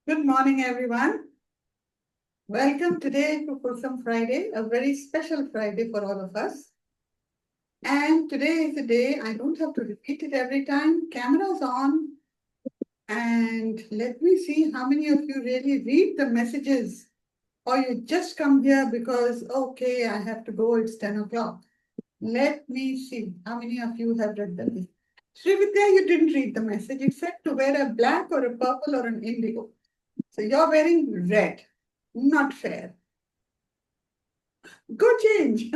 Good morning, everyone. Welcome today to Fulsome Friday, a very special Friday for all of us. And today is the day, I don't have to repeat it every time. Camera's on. And let me see how many of you really read the messages or you just come here because, okay, I have to go, it's 10 o'clock. Let me see how many of you have read the message. Srividya, you didn't read the message. It said to wear a black or a purple or an indigo. So you're wearing red. Not fair. Good change.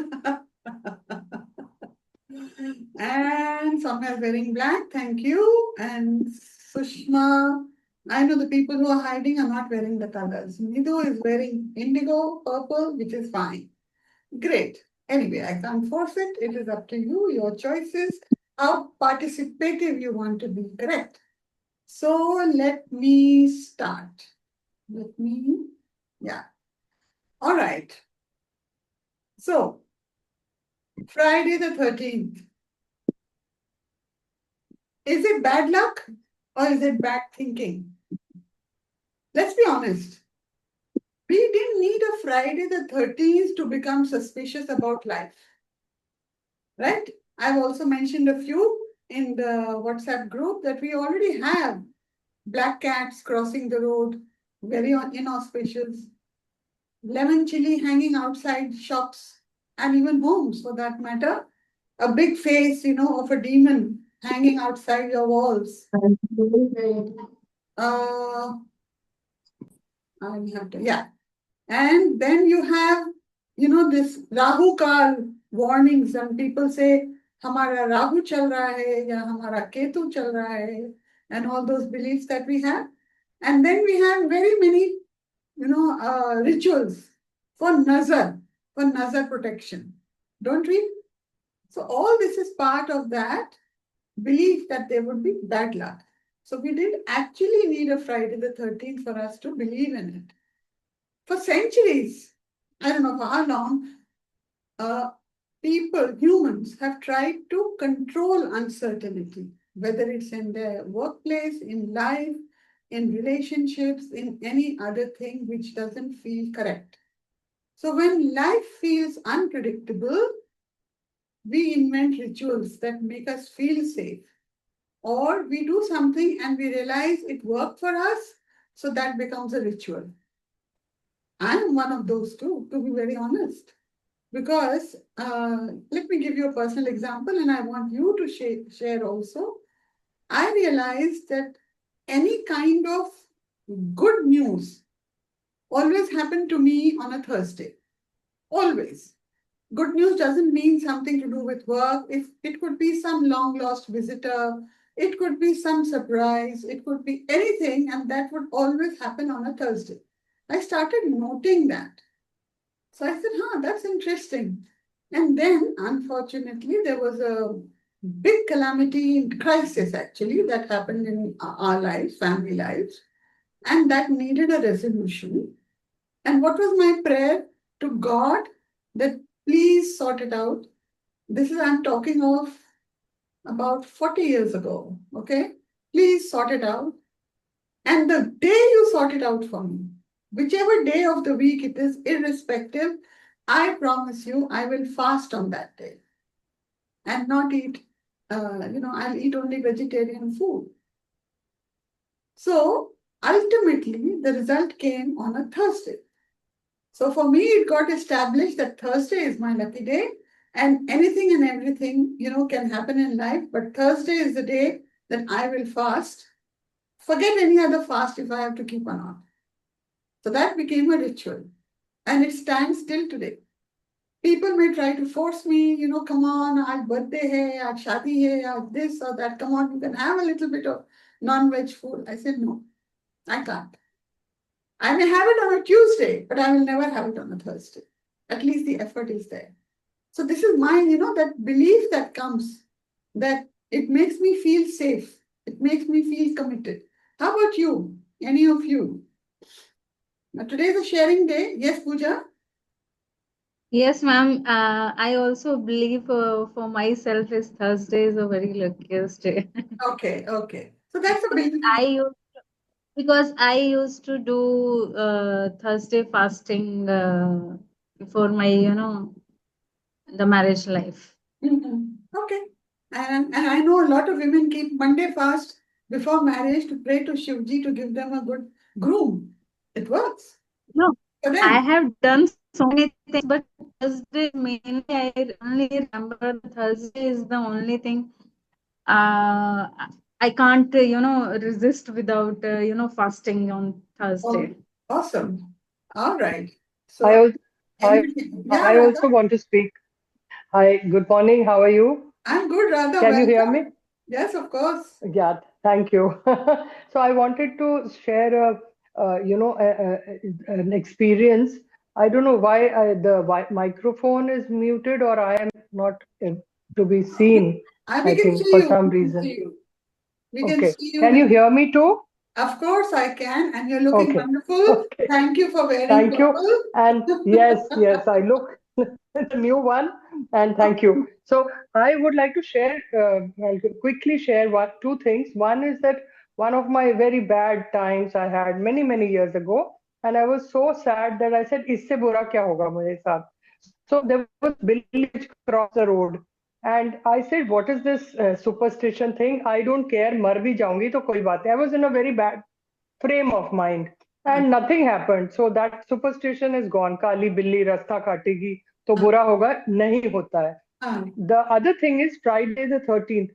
And Soumya is wearing black. Thank you. And Sushma, I know the people who are hiding are not wearing the colors. Nidhu is wearing indigo, purple, which is fine. Great. Anyway, I can't force it. It is up to you, your choices, how participative you want to be. Correct. So let me start. Yeah. All right. So, Friday the 13th. Is it bad luck or is it bad thinking? Let's be honest. We didn't need a Friday the 13th to become suspicious about life, right? I've also mentioned a few in the WhatsApp group that we already have black cats crossing the road, very inauspicious, lemon-chilli hanging outside shops and even homes for that matter, a big face, of a demon hanging outside your walls. Uh, I have to, yeah. And then you have, this Rahu Kaal warnings, and people say, Hamara Rahu chal raha hai, ya Hamara Ketu chal raha hai, and all those beliefs that we have. And then we have very many, rituals for Nazar protection, don't we? So all this is part of that belief that there would be bad luck. So we didn't actually need a Friday the 13th for us to believe in it. For centuries, I don't know for how long, humans have tried to control uncertainty, whether it's in their workplace, in life, in relationships, in any other thing which doesn't feel correct. So when life feels unpredictable, we invent rituals that make us feel safe. Or we do something and we realize it worked for us, so that becomes a ritual. I'm one of those too, to be very honest. Because let me give you a personal example, and I want you to share also. I realized that any kind of good news always happened to me on a Thursday. Always. Good news doesn't mean something to do with work. If it could be some long lost visitor, it could be some surprise, it could be anything, and that would always happen on a Thursday. I started noting that. So I said, that's interesting. And then, unfortunately, there was a big calamity, crisis actually, that happened in our lives, family lives, and that needed a resolution. And what was my prayer to God? That please sort it out. I'm talking of about 40 years ago, okay? Please sort it out. And the day you sort it out for me, whichever day of the week it is, irrespective, I promise you, I will fast on that day and not eat, I'll eat only vegetarian food. So ultimately, the result came on a Thursday. So for me, it got established that Thursday is my lucky day, and anything and everything, can happen in life. But Thursday is the day that I will fast. Forget any other fast if I have to keep or not. So that became a ritual, and it stands till today. People may try to force me, come on, our birthday hai, our shadi hai, our this or that. Come on, you can have a little bit of non-veg food. I said, no, I can't. I may have it on a Tuesday, but I will never have it on a Thursday. At least the effort is there. So this is my, that belief that comes, that it makes me feel safe. It makes me feel committed. How about you? Any of you? Now today is a sharing day. Yes, Pooja? Yes, ma'am. I also believe for myself is Thursday is a very luckiest day. Okay, okay. So that's a Because belief. I Because I used to do Thursday fasting before my, the marriage life. Okay. And I know a lot of women keep Monday fast before marriage to pray to Shivji to give them a good groom. It works No, for I them. have done so many things, but Thursday mainly I only remember Thursday is the only thing uh, I can't, resist without, fasting on Oh, Thursday. awesome. All right. I So also, I, anything. Yeah, I Radha. also want to speak. Hi, good morning. How are you? I'm good, Radha. Can you hear Welcome. me? Yes, of course. Yeah, thank you. So I wanted to share an experience. I don't know why the microphone is muted or I am not to be seen, We I can think, see for you. some We can reason. see you. We can Okay. see you Can you now. hear me too? Of course I can. And you're looking Okay. wonderful. Okay. Thank you for wearing Thank you. purple. And yes, I look the new one. And thank you. So I would like to share, I'll quickly share two things. One is that one of my very bad times I had many, many years ago, and I was so sad that I said, "Isse bura kya hoga mujhe saath?" So there was a billy which crossed the road, and I said, "What is this superstition thing? I don't care. Mar bhi jaungi to koi baat nahi." I was in a very bad frame of mind Ah, and nothing happened, so that superstition is gone. Kali billi rasta काटेगी तो बुरा होगा, नहीं होता है. ah. The other thing is Friday the 13th.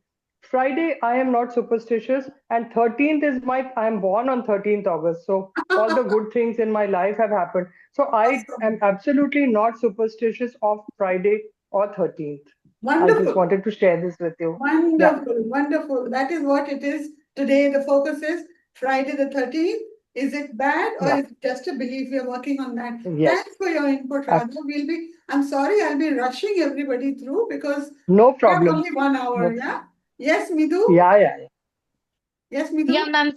Friday I am not superstitious, and 13th is my, I am born on 13th August, so all the good things in my life have happened. So I am Awesome. absolutely not superstitious of Friday or 13th. I just Wonderful. wanted to share this with you. Yeah. Wonderful. Wonderful. That is what it is today. The focus is Friday the 13th. Is it bad or Yeah. is it just a belief? We are working on that. Yes. Thanks for your input, Radha. Abs- I'm sorry, I'll be rushing everybody through because no we have problem. only 1 hour. No. Yeah. Yes, Midhu. Yeah. Yes, Yeah, Midhu. ma'am.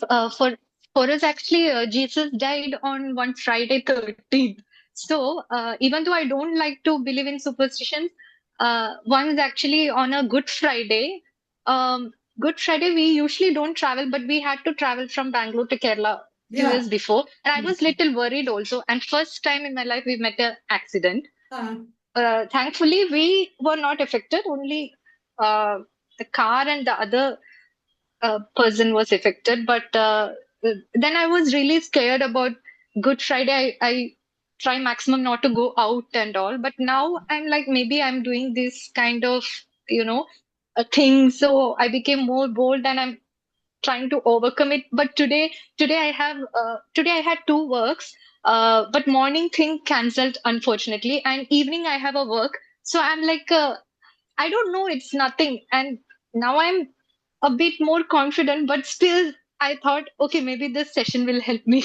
For us, actually, Jesus died on one Friday 13th. So even though I don't like to believe in superstitions, one's actually on a Good Friday. Good Friday, we usually don't travel, but we had to travel from Bangalore to Kerala few Yeah. years before, and I was little worried also. And first time in my life, we met a accident. Uh, Thankfully, we were not affected. Only the car and the other person was affected. But then I was really scared about Good Friday. I try maximum not to go out and all. But now I'm like, maybe I'm doing this kind of, you know, a thing. So I became more bold and I'm trying to overcome it. But today I had two works. But morning thing cancelled unfortunately, and evening I have a work. So I'm like, I don't know, it's nothing. And now I'm a bit more confident, but still, I thought, okay, maybe this session will help me.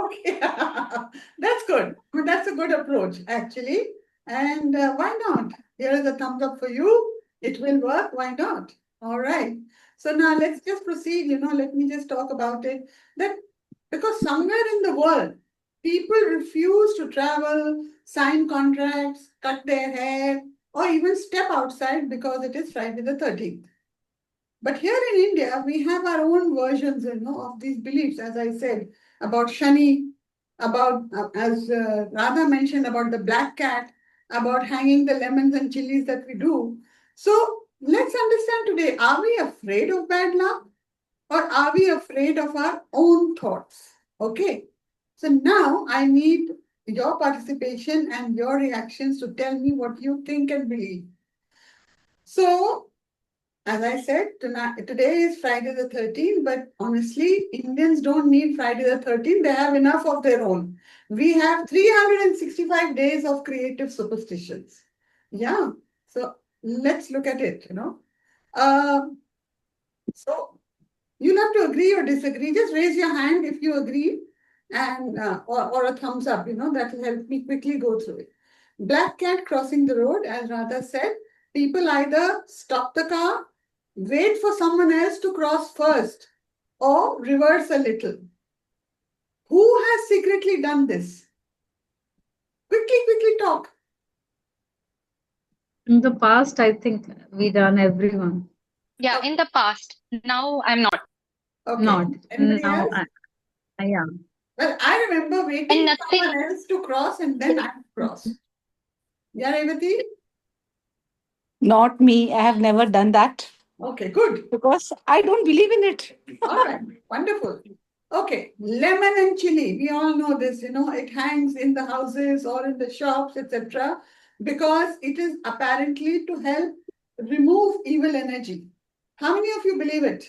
okay. That's good. That's a good approach, actually. And why not? Here is a thumbs up for you. It will work. Why not? All right. So now let's just proceed. Let me just talk about it. That because somewhere in the world, people refuse to travel, sign contracts, cut their hair, or even step outside because it is Friday the 13th. But here in India, we have our own versions, of these beliefs, as I said, about Shani, about, as Radha mentioned, about the black cat, about hanging the lemons and chilies that we do. So let's understand today, are we afraid of bad luck or are we afraid of our own thoughts? Okay. So now I need your participation and your reactions to tell me what you think and believe. So as I said, today is Friday the 13th, but honestly, Indians don't need Friday the 13th. They have enough of their own. We have 365 days of creative superstitions. Yeah. So let's look at it. Um, so you'll have to agree or disagree. Just raise your hand if you agree and or a thumbs up, that will help me quickly go through it. Black cat crossing the road, as Radha said, people either stop the car, wait for someone else to cross first, or reverse a little. Who has secretly done this? Quickly talk. In the past, I think we done everyone. Yeah, in the past. Now I'm not. Okay. Not Anybody now. else? Yeah. Well, I remember And waiting for nothing. someone else to cross and then I cross. Yeah, Revati? Not me. I have never done that Okay, good. because I don't believe in it. All right, wonderful. Okay, lemon and chili. We all know this, it hangs in the houses or in the shops, etc. Because it is apparently to help remove evil energy. How many of you believe it?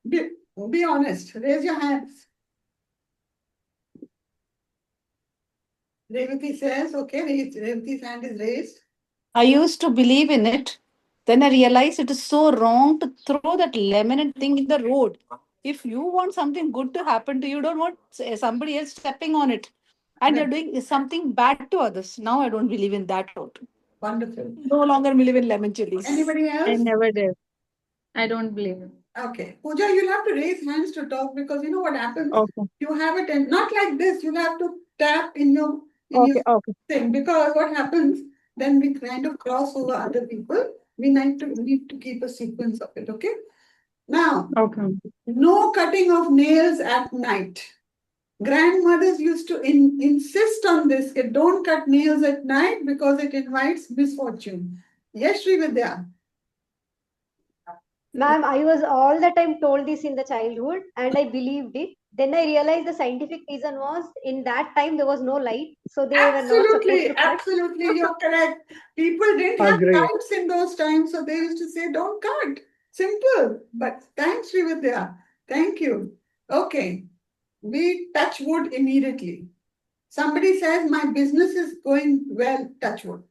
Be, be honest. Raise your hands. Revati says, okay, Revati's hand is raised. I used to believe in it. Then I realized it is so wrong to throw that lemon and thing in the road. If you want something good to happen to you, you don't want somebody else stepping on it. And you're Right. doing something bad to others. Now I don't believe in that road. Wonderful. No longer believe in lemon chilies. Anybody I else? never did. I don't believe it. Okay. Pooja, you'll have to raise hands to talk because you know what happens? Okay. You have it and not like this. You have to tap in your Okay. Okay. thing because what happens then we kind of cross over other people. We need to keep a sequence of it. Okay. Now, Okay. no cutting of nails at night. Grandmothers used to insist on this. Don't cut nails at night because it invites misfortune. Yes, Srividya. Ma'am, I was all the time told this in the childhood and I believed it. Then I realized the scientific reason was in that time there was no light, so they were not supposed to Absolutely, cut. absolutely, you're correct. People didn't have Agree. lights in those times, so they used to say, don't cut. Simple. But thanks, Srividya. Thank you. Okay. We touch wood immediately. Somebody says, my business is going well, touch wood.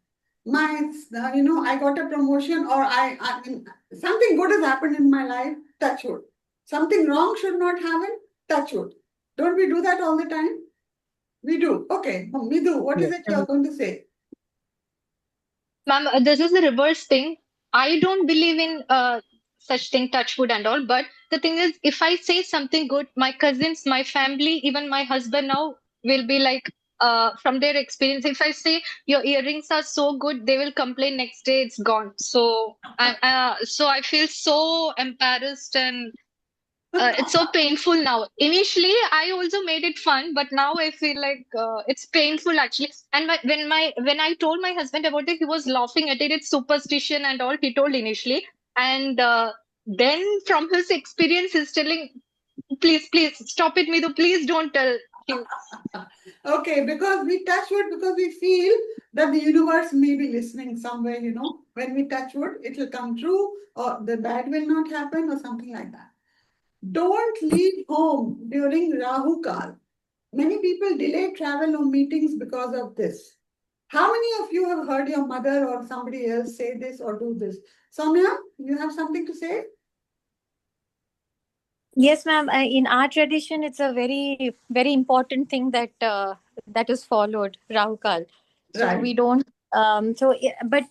I got a promotion or I mean, something good has happened in my life, touch wood. Something wrong should not happen, touch wood. Don't we do that all the time? We do. Okay. Midhu, what is Yes. it you're going to say? Ma'am, this is the reverse thing. I don't believe in such thing, touch wood and all. But the thing is, if I say something good, my cousins, my family, even my husband now will be like, from their experience, if I say your earrings are so good, they will complain next day it's gone. So I feel so embarrassed and it's so painful now. Initially, I also made it fun, but now I feel like it's painful actually. And when I told my husband about it, he was laughing at it. It's superstition and all. He told initially, and then from his experience, he's telling, "Please, please stop it, Midu. Please don't tell." He, Okay, because we touch wood because we feel that the universe may be listening somewhere, When we touch wood, it will come true, or the bad will not happen, or something like that. Don't leave home during Rahu Kaal. Many people delay travel or meetings because of this. How many of you have heard your mother or somebody else say this or do this? Soumya, you have something to say? Yes, ma'am. In our tradition, it's a very, very important thing that that is followed, Rahu Kal. So Right. we don't. But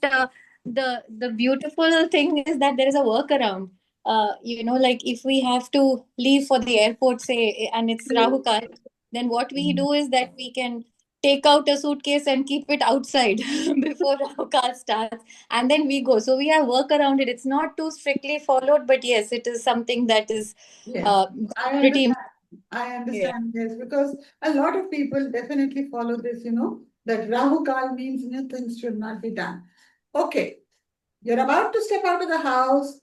the beautiful thing is that there is a workaround. Like if we have to leave for the airport, say, and it's Rahu Kal, then what we do is that we can take out a suitcase and keep it outside before Rahu Kal starts, and then we go. So we have work around it. It's not too strictly followed, but yes, it is something that is Yes. uh, I pretty understand. I understand, yes, because a lot of people definitely follow this, that Rahu Kal means new things should not be done. Okay, you're about to step out of the house,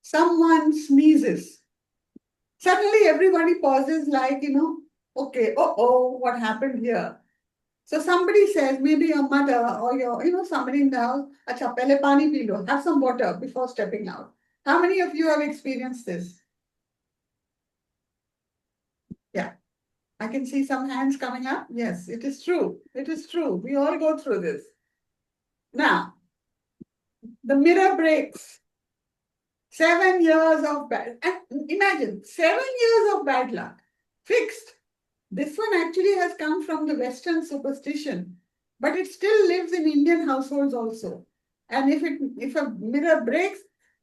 someone sneezes. Suddenly everybody pauses like, okay, oh, what happened here? So somebody says, maybe your mother or somebody in the house, acha, pehle pani pi lo, have some water before stepping out. How many of you have experienced this? Yeah. I can see some hands coming up. Yes, it is true. It is true. We all go through this. Now, the mirror breaks. 7 years of bad. And imagine 7 years of bad luck. Fixed. This one actually has come from the Western superstition, but it still lives in Indian households also. And if a mirror breaks,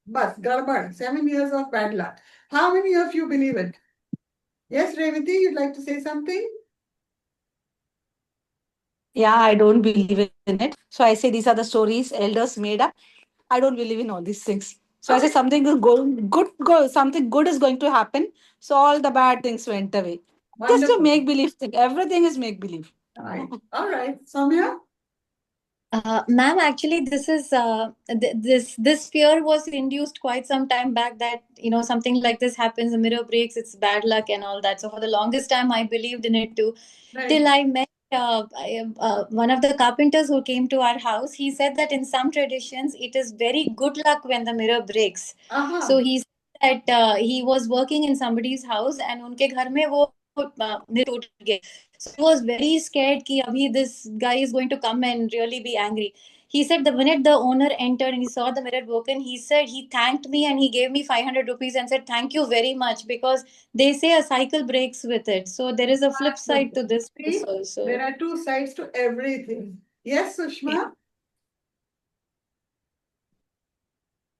bas, garbad, 7 years of bad luck. How many of you believe it? Yes, Revati, you'd like to say something? Yeah, I don't believe in it. So I say these are the stories elders made up. I don't believe in all these things. So I say Okay. something is going good, something good is going to happen. So all the bad things went away. Just a Wonderful. make-believe thing. Everything is make-believe. Right. All right. Soumya? Ma'am, actually, this is this fear was induced quite some time back that something like this happens, a mirror breaks, it's bad luck and all that. So for the longest time, I believed in it too, till Right. I met one of the carpenters who came to our house. He said that in some traditions, it is very good luck when the mirror breaks. So Uh-huh. he said that he was working in somebody's house and उनके घर में वो mirror टूट गया. So he was very scared कि अभी this guy is going to come and really be angry. He said the minute the owner entered and he saw the mirror broken, he said he thanked me and he gave me 500 rupees and said thank you very much, because they say a cycle breaks with it. So there is a flip side to this See, also. there are two sides to everything. Yes, Sushma?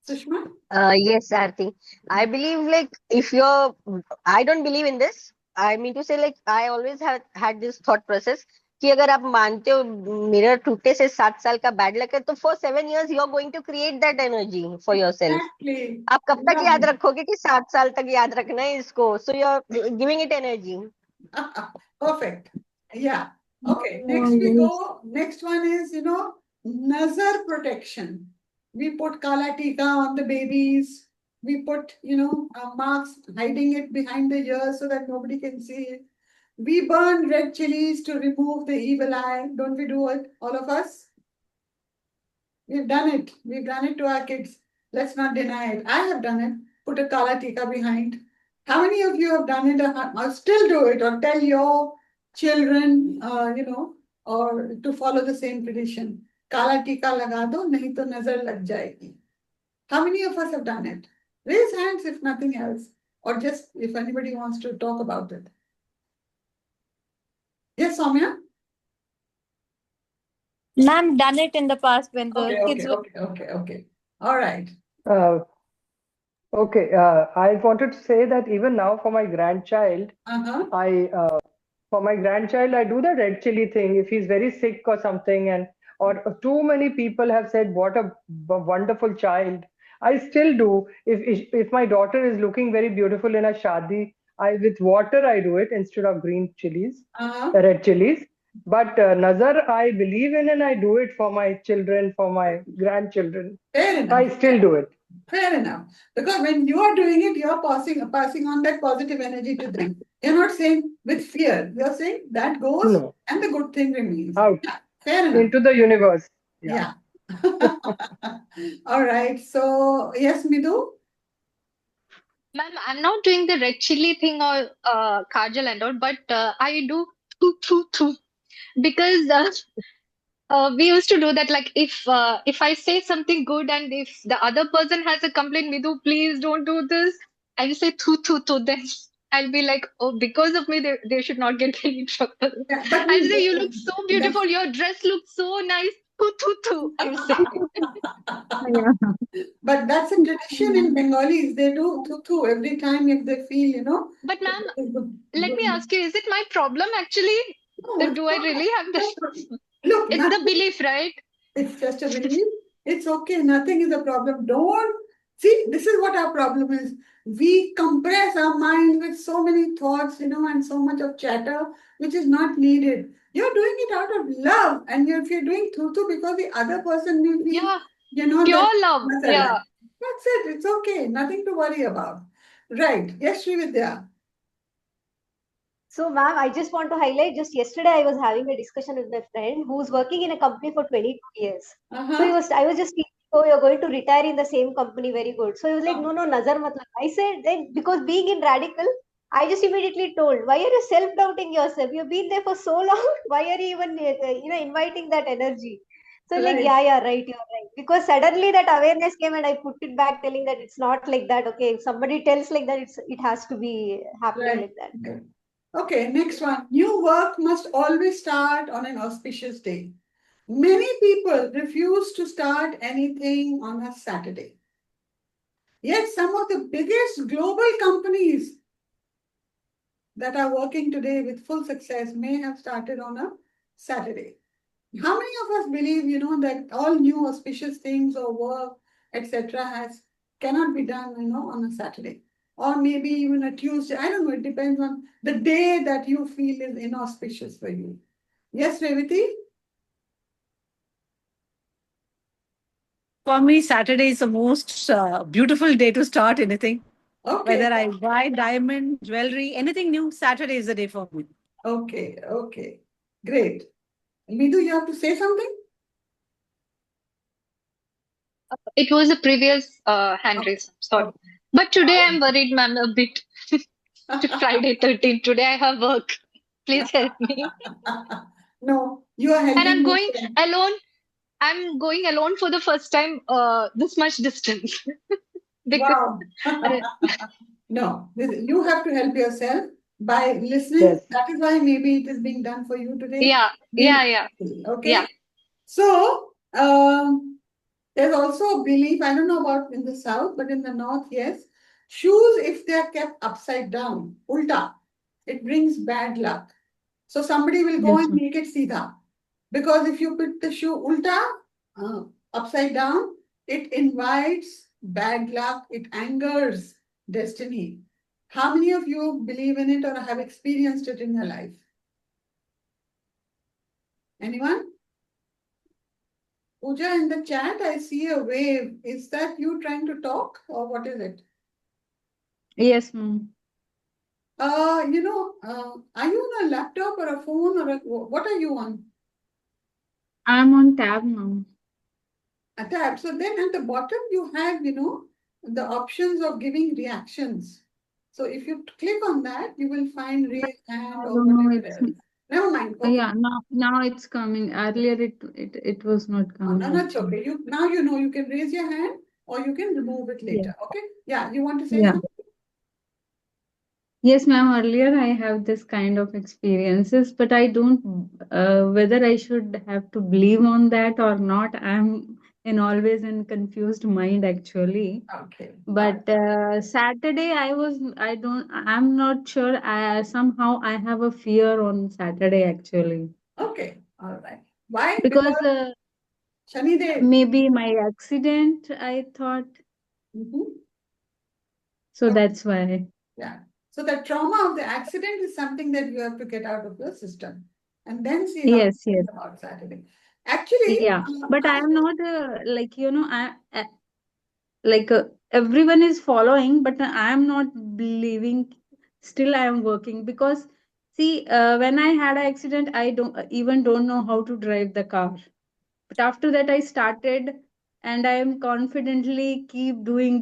Sushma? Yes, Aarti. I believe like if you're, I don't believe in this. I mean to say like I always had this thought process कि अगर आप मानते हो mirror टूटे से 7 साल का bad luck है तो for 7 years you're going to create that energy for yourself. Exactly. आप कब तक याद Lovely. रखोगे कि 7 साल तक याद रखना है इसको? So you're giving it energy. Perfect. Yeah. Okay. Next we go. Next one is, Nazar protection. We put kala tika on the babies. We put, marks hiding it behind the ears so that nobody can see it. We burn red chilies to remove the evil eye. Don't we do it, all of us? We've done it. We've done it to our kids. Let's not deny it. I have done it. Put a kala tika behind. How many of you have done it or still do it or tell your children, or to follow the same tradition? Kala tika laga do, nahi to nazar lag jayegi. How many of us have done it? Raise hands if nothing else, or just if anybody wants to talk about it. Yes, Soumya? Ma'am, done it in the past when the kids were. Okay. All right. Okay, I wanted to say that even now for my grandchild, for my grandchild, I do the red chili thing. If he's very sick or something, or too many people have said, what a wonderful child. I still do. If my daughter is looking very beautiful in a shadi, with water I do it instead of green chilies, red chilies. But Nazar, I believe in and I do it for my children, for my grandchildren. Fair enough. I still do it. Fair enough. Because when you are doing it, you are passing on that positive energy to them. You're not saying with fear. You're saying that goes and the good thing remains. Out. Yeah, fair enough. Into the universe. Yeah. All right. So, yes, Midhu? Ma'am, I'm not doing the red chili thing or kajal and all, but I do thoo. Because we used to do that. Like if I say something good and if the other person has a complaint, Midhu, please don't do this. I will say thoo. Then I'll be like, oh, because of me, they should not get any trouble. Yeah, but I'll say, you look so beautiful. Your dress looks so nice. Thoo. I will say. But that's a tradition in Bengalis. They do thoo every time if they feel, But ma'am, let me ask you, is it my problem actually? No, Do I really have this? Look, It's the belief, right? It's just a belief. It's okay. Nothing is a problem. Don't see. This is what our problem is. We compress our mind with so many thoughts, and so much of chatter, which is not needed. You're doing it out of love, and if you're doing thoo because the other person may feel, Pure love. Yeah. That's it. It's okay. Nothing to worry about. Right. Yes, Srividya. So, ma'am, I just want to highlight, just yesterday I was having a discussion with my friend who's working in a company for 22 years. So I was just thinking, oh, you're going to retire in the same company, very good. So he was like, no, Nazar matlab. I said, then because being in radical, I just immediately told, why are you self-doubting yourself? You've been there for so long. Why are you even, inviting that energy? So like, yeah, right, you're right. Because suddenly that awareness came and I put it back, telling that it's not like that. Okay, if somebody tells like that, it has to be happening like that. Okay, next one. New work must always start on an auspicious day. Many people refuse to start anything on a Saturday. Yet some of the biggest global companies that are working today with full success may have started on a Saturday. How many of us believe, that all new auspicious things or work, etc., cannot be done, on a Saturday? or maybe even a Tuesday. I don't know. It depends on the day that you feel is inauspicious for you. Yes, Revati? For me, Saturday is the most beautiful day to start anything. Okay. Whether I buy diamond, jewelry, anything new, Saturday is the day for me. Okay. Okay. Great. Midu, you have to say something? It was a previous hand raise. Sorry. Okay. But today I'm worried, ma'am, a bit. Friday 13th. Today I have work. Please help me. No, you are And helping I'm me. going alone. I'm going alone for the first time this much distance. Because Wow. No, you have to help yourself by listening. Yes. That is why maybe it is being done for you today. yeah, yeah. Okay. Yeah. So, there's also a belief, I don't know about in the south, but in the north, yes. Shoes, if they are kept upside down, ulta, it brings bad luck. So somebody will go Yes, and make it seedha. Because if you put the shoe ulta, upside down, it invites bad luck, it angers destiny. How many of you believe in it or have experienced it in your life? Anyone? Pooja, in the chat, I see a wave. Is that you trying to talk or what is it? yes, ma'am. Are you on a laptop or a phone or what are you on? I'm on tab, ma'am. A tab. So then at the bottom, you have, the options of giving reactions. So if you click on that, you will find raise hand I or don't know. whatever It's else. Never mind. Okay. yeah. Now it's coming. Earlier it was not No, coming. that's Actually. okay. Now you can raise your hand or you can remove it Yeah. later. Okay. Yeah. You want to say Yeah. something? Yes, ma'am. Earlier, I have this kind of experiences, but I don't whether I should have to believe on that or not. I'm in always in confused mind actually. Okay. But Saturday, I'm not sure. Somehow I have a fear on Saturday actually Okay. All right. Why? because Because Shani Dev. maybe my accident. I thought so. Okay. That's why. Yeah. So the trauma of the accident is something that you have to get out of your system and then see how to Yes, yes. think about Saturday. Actually, Yeah, but I am not like like everyone is following, but I am not believing. Still, I am working because see, when I had an accident, I don't know how to drive the car. But after that, I started, and I am confidently keep doing,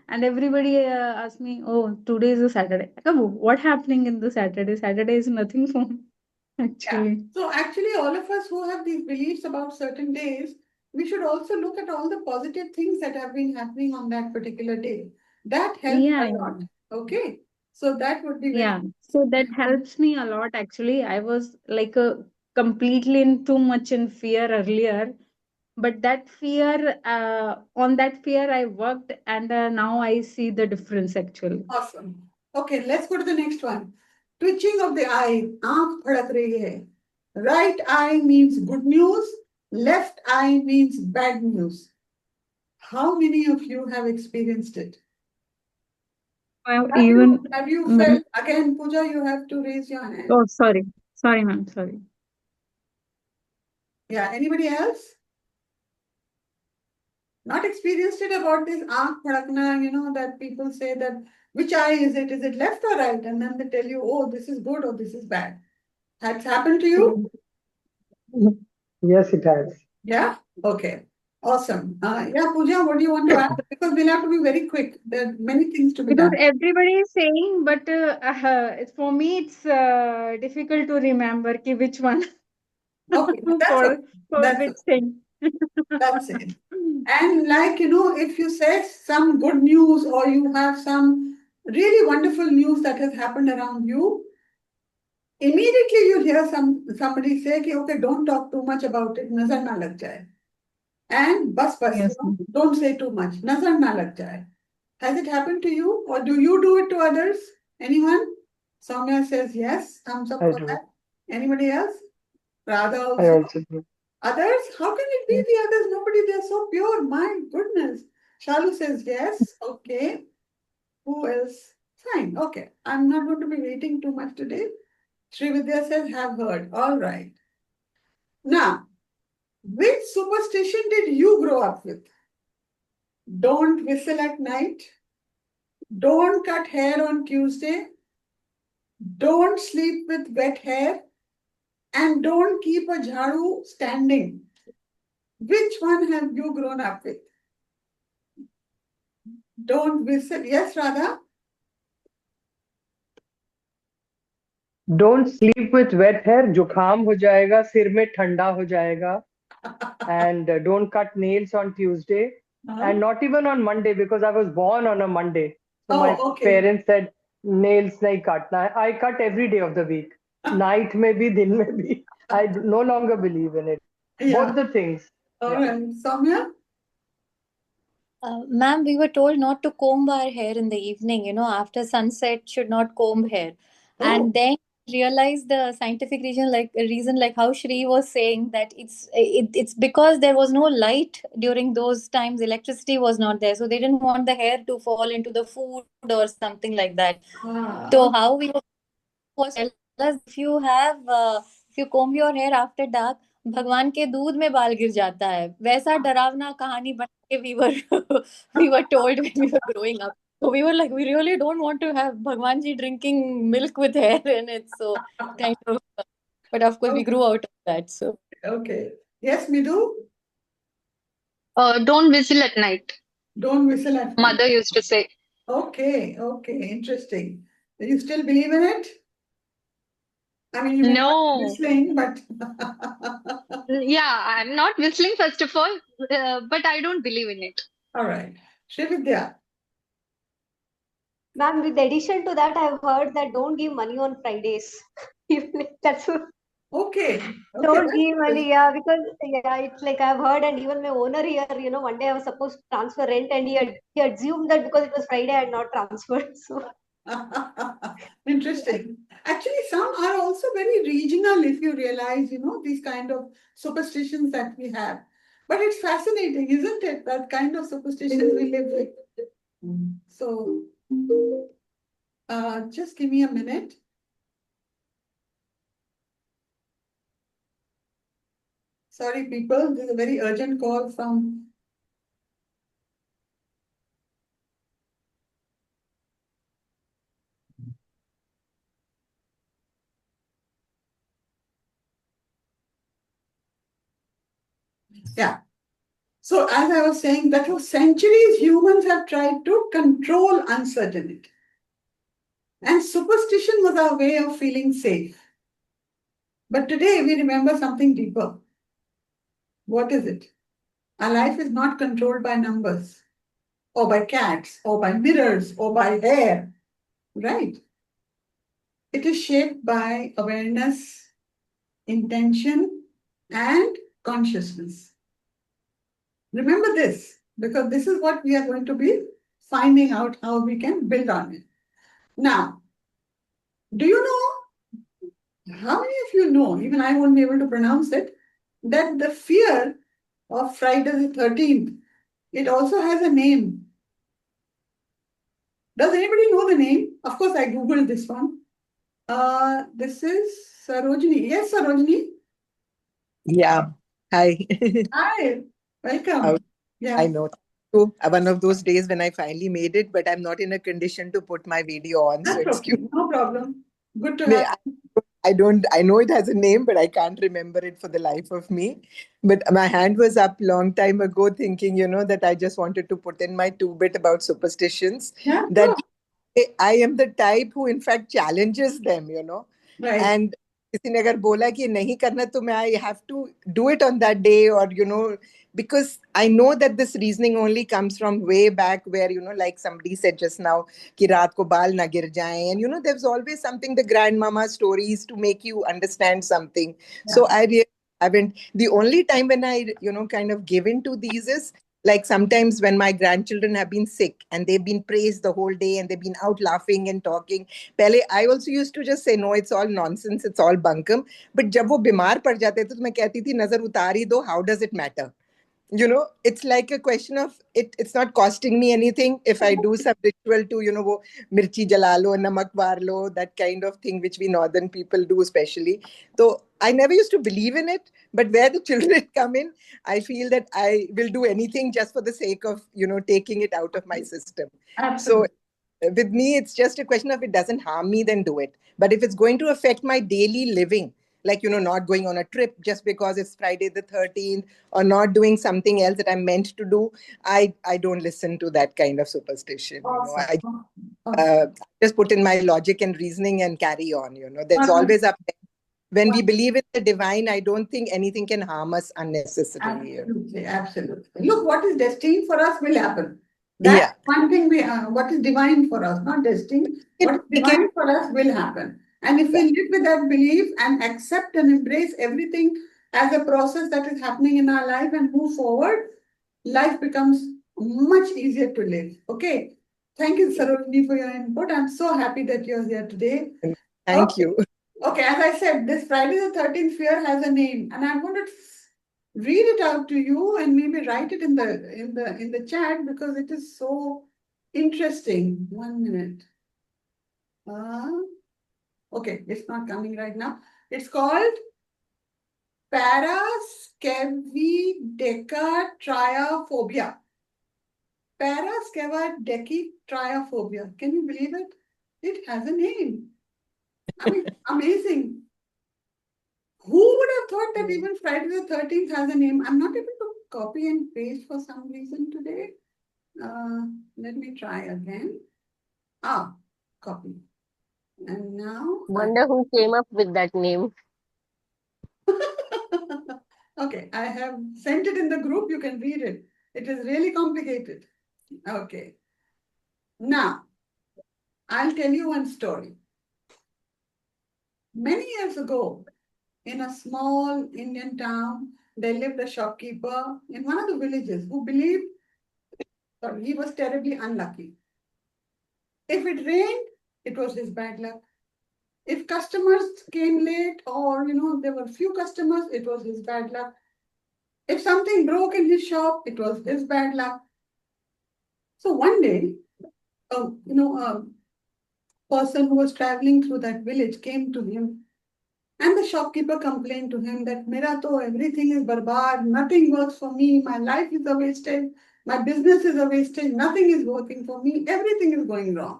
and everybody asked me, "Oh, today is a Saturday." I go, what happening in the Saturday? Saturday is nothing for me, Yeah. actually. So actually, all of us who have these beliefs about certain days, we should also look at all the positive things that have been happening on that particular day. That helps Yeah, a lot. Okay. So that would be yeah. very So that helps me a lot, actually. I was like completely in too much in fear earlier, but that fear, on that fear, I worked, and now I see the difference, actually. awesome. Okay, let's go to the next one. Twitching of the eye. आँख फड़क रही है. Right eye means good news. Left eye means bad news. How many of you have experienced it? Well, Have even you many, felt, again, Pooja, you have to raise your hand. oh, sorry, ma'am, sorry. Yeah, anybody else? Not experienced it about this aankh phadakna, that people say that, which eye is it? Is it left or right? And then they tell you, oh, this is good or this is bad. Has happened to you? Yes, it has. Yeah? Okay. Awesome. Yeah, Pooja, what do you want to add? Because we'll have to be very quick. There are many things to be Because done. everybody is saying, but for me, it's difficult to remember ki which one Okay, that's for okay. for That's which okay. thing. That's it. And like, if you say some good news or you have some really wonderful news that has happened around you, immediately you hear somebody say, okay, don't talk too much about it, nazar na lag jaye. And bus, Yes, ma'am. don't say too much, nazar na lag jaye. Has it happened to you or do you do it to others? Anyone? Soumya says yes, thumbs up I for do. that. Anybody else? Radha I also. also do. Others? How can it be the others? Nobody, they're so pure. My goodness. Shalu says yes. Okay. Who else? Fine. Okay. I'm not going to be waiting too much today. Srividya says, have heard. All right. Now, which superstition did you grow up with? Don't whistle at night. Don't cut hair on Tuesday. Don't sleep with wet hair. And don't keep a jharu standing. Which one have you grown up with? Don't whistle. Yes, Radha? Don't sleep with wet hair, जुकाम हो जाएगा, सिर में ठंडा हो जाएगा. And don't cut nails on Tuesday. And not even on Monday, because I was born on a Monday. So my parents said, nails nahi katna hai. I cut every day of the week. Night mein bhi, din mein bhi. I no longer believe in it. Both the things. All right. Soumya? Ma'am, we were told not to comb our hair in the evening, after sunset, should not comb hair. And then realize the scientific reason, like how Shri was saying, that it's because there was no light during those times. Electricity was not there, so they didn't want the hair to fall into the food or something like that. So how we was tell us, if you comb your hair after dark, भगवान के दूध में बाल गिर जाता है. वैसा डरावना कहानी बना के we were told when we were growing up. So we were like, we really don't want to have Bhagwan ji drinking milk with hair in it. So kind of, but of course we grew out of that. So okay. Yes, Midhu? Don't whistle at night. Don't whistle at night. Mother used to say. Okay, interesting. Do you still believe in it? I mean, you may not be whistling, but yeah, I'm not whistling first of all, but I don't believe in it. All right. Srividya? Ma'am, with addition to that, I've heard that don't give money on Fridays. That's what. Okay. Don't give money, because it's like I've heard, and even my owner here, one day I was supposed to transfer rent, and he assumed that because it was Friday, I had not transferred. So interesting. Actually, some are also very regional, if you realize, these kind of superstitions that we have. But it's fascinating, isn't it? That kind of superstitions we live with. So, just give me a minute. Sorry, people, this is a very urgent call from... Yeah. So as I was saying, that for centuries, humans have tried to control uncertainty. And superstition was our way of feeling safe. But today we remember something deeper. What is it? Our life is not controlled by numbers, or by cats, or by mirrors, or by hair, right? It is shaped by awareness, intention, and consciousness. Remember this, because this is what we are going to be finding out how we can build on it. Now, do you know, how many of you know, even I won't be able to pronounce it, that the fear of Friday the 13th, it also has a name. Does anybody know the name? Of course, I Googled this one. This is Sarojini. Yes, Sarojini? Yeah. Hi. Hi. Welcome. Yeah. I know. One of those days when I finally made it, but I'm not in a condition to put my video on. That's so excuse me. No problem. Good to have I know it has a name, but I can't remember it for the life of me. But my hand was up long time ago thinking, that I just wanted to put in my 2 bit about superstitions. Yeah, that I am the type who in fact challenges them, Right. And किसी ने अगर बोला कि नहीं करना तो मैं I have to do it on that day, or because I know that this reasoning only comes from way back where like somebody said just now कि रात को बाल ना गिर जाएं, and there's always something, the grandmama stories to make you understand something. So I really haven't. The only time when I kind of give in to these is like sometimes when my grandchildren have been sick and they've been praised the whole day and they've been out laughing and talking. Pehle, I also used to just say, no, it's all nonsense, it's all bunkum. But जब वो बीमार पड़ जाते थे तो मैं कहती थी नजर उतार ही दो, how does it matter? it's like a question of it's not costing me anything if I do some ritual to, wo mirchi jala lo, namak var lo, that kind of thing, which we northern people do especially. So I never used to believe in it, but where the children come in, I feel that I will do anything just for the sake of, taking it out of my system. Absolutely. So with me, it's just a question of it doesn't harm me, then do it. But if it's going to affect my daily living, like, not going on a trip just because it's Friday the 13th, or not doing something else that I'm meant to do, I don't listen to that kind of superstition. Awesome. I Awesome. just put in my logic and reasoning and carry on. There's always up there. When we believe in the divine, I don't think anything can harm us unnecessarily. Absolutely, absolutely. Look, what is destined for us will happen. That's one thing what is divine for us, not destined. What is divine for us will happen. And if we live with that belief and accept and embrace everything as a process that is happening in our life and move forward, life becomes much easier to live. Okay. Thank you, Sarojini, for your input. I'm so happy that you're here today. Thank you. Okay, as I said, this Friday the 13th fear has a name, and I'm going to read it out to you and maybe write it in the chat because it is so interesting. 1 minute. Okay, it's not coming right now. It's called paraskevidecatriophobia. Paraskevidecatriophobia. Can you believe it? It has a name. I mean, amazing. Who would have thought that even Friday the 13th has a name? I'm not able to copy and paste for some reason today. Let me try again. Copy. And now... Wonder who came up with that name. Okay, I have sent it in the group. You can read it. It is really complicated. Okay. Now, I'll tell you one story. Many years ago, in a small Indian town, there lived a shopkeeper in one of the villages who believed he was terribly unlucky. If it rained, it was his bad luck. If customers came late or, there were few customers, it was his bad luck. If something broke in his shop, it was his bad luck. So one day, a person who was traveling through that village came to him, and the shopkeeper complained to him that Mera to everything is barbad, nothing works for me, my life is a wastage, my business is a wastage, nothing is working for me, everything is going wrong.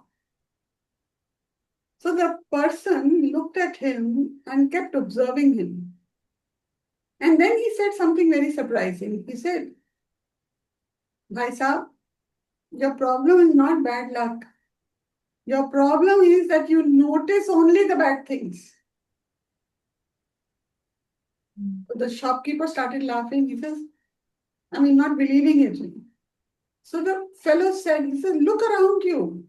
So the person looked at him and kept observing him. And then he said something very surprising. He said, Bhai Sahab, your problem is not bad luck. Your problem is that you notice only the bad things. The shopkeeper started laughing. He says, not believing it. So the fellow said, look around you.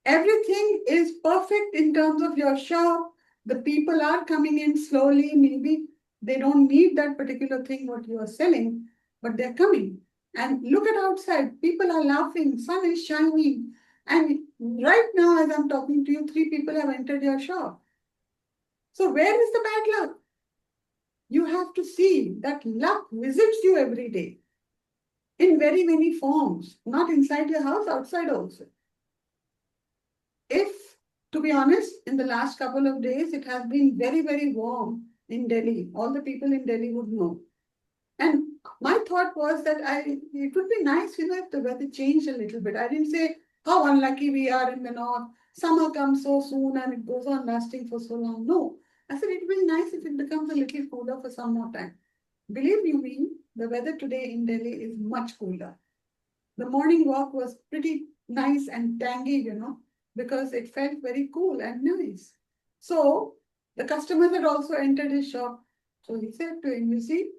Everything is perfect in terms of your shop. The people are coming in slowly. Maybe they don't need that particular thing what you are selling, but they're coming. And look at outside. People are laughing. Sun is shining. And right now, as I'm talking to you, 3 people have entered your shop. So where is the bad luck? You have to see that luck visits you every day in very many forms, not inside your house, outside also. If, to be honest, in the last couple of days, it has been very, very warm in Delhi. All the people in Delhi would know. And my thought was that it would be nice, if the weather changed a little bit. I didn't say how unlucky we are in the north. Summer comes so soon and it goes on lasting for so long. No. I said it would be nice if it becomes a little cooler for some more time. Believe you me, the weather today in Delhi is much cooler. The morning walk was pretty nice and tangy, because it felt very cool and nice. So the customers had also entered his shop. So he said to him, you see,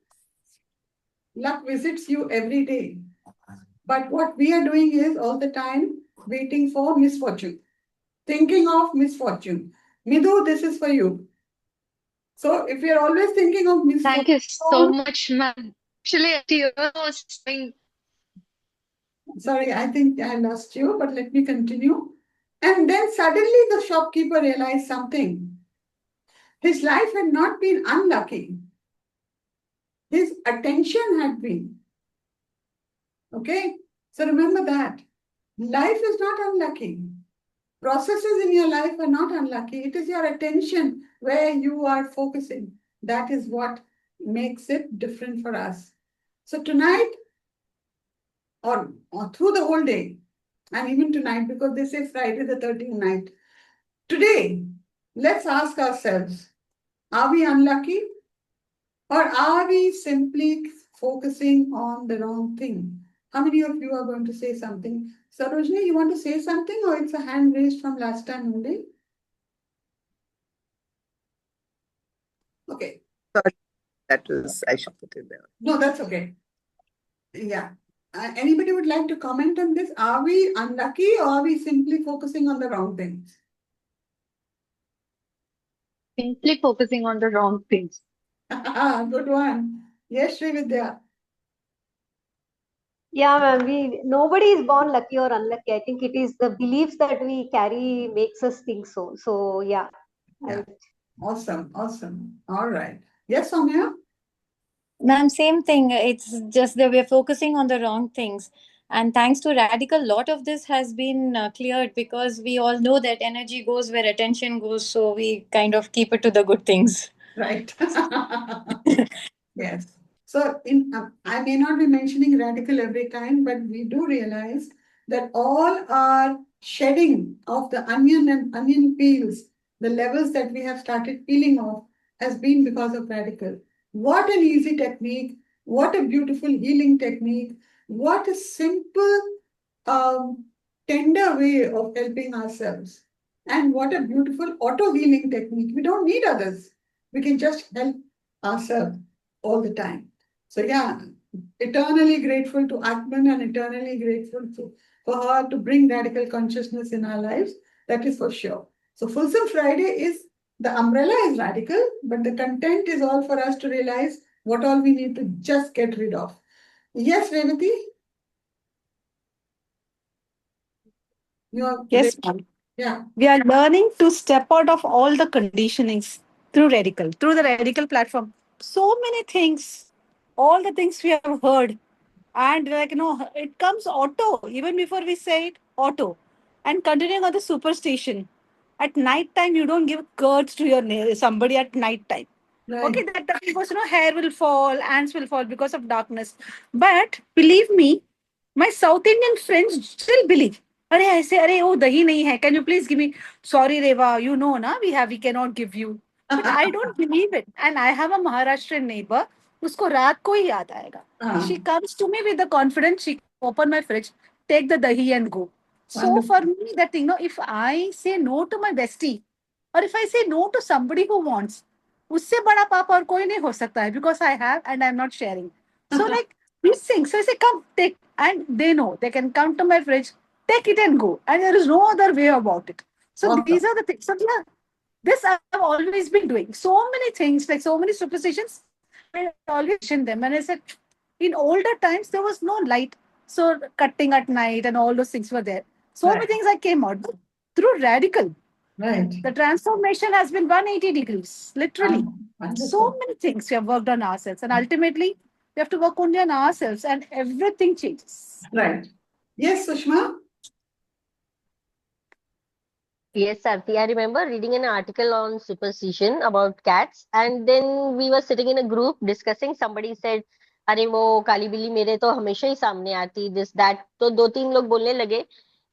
luck visits you every day. But what we are doing is all the time waiting for misfortune, thinking of misfortune. Midhu, this is for you. So if you're always thinking of misfortune... Thank you so much, ma'am. Actually, a tear was coming. Sorry, I think I lost you, but let me continue. And then suddenly the shopkeeper realized something. His life had not been unlucky. his attention had been. Okay? So remember that. Life is not unlucky. Processes in your life are not unlucky. It is your attention where you are focusing. That is what makes it different for us. So tonight, or through the whole day, and even tonight, because they say Friday the 13th night. Today, let's ask ourselves, are we unlucky? Or are we simply focusing on the wrong thing? How many of you are going to say something? Sarojini, you want to say something, or it's a hand raised from last time only? Okay. Sorry, that was, I should put it there. No, that's okay. Yeah. Anybody would like to comment on this? Are we unlucky, or are we simply focusing on the wrong things? Simply focusing on the wrong things. Good one. Yes, Srividya. Yeah, ma'am. Nobody is born lucky or unlucky. I think it is the beliefs that we carry makes us think so. So yeah. Yeah. Awesome. Awesome. All right. Yes, Soumya? Ma'am, same thing. It's just that we're focusing on the wrong things. And thanks to Radical, lot of this has been cleared because we all know that energy goes where attention goes. So we kind of keep it to the good things. Right. Yes. So I may not be mentioning radical every time, but we do realize that all our shedding of the onion and onion peels, the levels that we have started peeling off, has been because of radical. What an easy technique. What a beautiful healing technique. What a simple, tender way of helping ourselves. And what a beautiful auto healing technique. We don't need others. We can just help ourselves all the time. So yeah, eternally grateful to Atman and eternally grateful for her to bring radical consciousness in our lives. That is for sure. So Fulsome Friday is, the umbrella is radical, but the content is all for us to realize what all we need to just get rid of. Yes, Revati? Yes, ma'am. Yeah. We are learning to step out of all the conditionings through the radical platform. So many things, all the things we have heard, and it comes auto even before we say it, auto. And continuing on the superstition, at night time you don't give curds to your somebody at night time. Okay, Right. that because hair will fall, ants will fall because of darkness. But believe me, my South Indian friends still believe. अरे ऐसे अरे वो दही नहीं है. Can you please give me? Sorry, Reva. You know ना we cannot give you. But I don't believe it. And I have a Maharashtrian neighbor. उसको रात को ही याद आएगा. She comes to me with the confidence. She open my fridge, take the dahi and go. So for me, that if I say no to my bestie, or if I say no to somebody who wants, उससे बड़ा पाप और कोई नहीं हो सकता है, because I have and I'm not sharing. So like these things, so I say come take, and they know they can come to my fridge, take it and go, and there is no other way about it. So these are the things. So yeah, this I've always been doing. So many things, like so many superstitions, I always mention them. And I said, in older times there was no light, so cutting at night and all those things were there. So many things I came out through radical. Right. The transformation has been 180 degrees, literally. So many things we have worked on ourselves, and ultimately we have to work only on ourselves, and everything changes. Right. Yes, Sushma? Yes, Sarthi. I remember reading an article on superstition about cats, and then we were sitting in a group discussing. Somebody said, "अरे वो काली बिल्ली मेरे तो हमेशा ही सामने आती this that." तो दो तीन लोग बोलने लगे,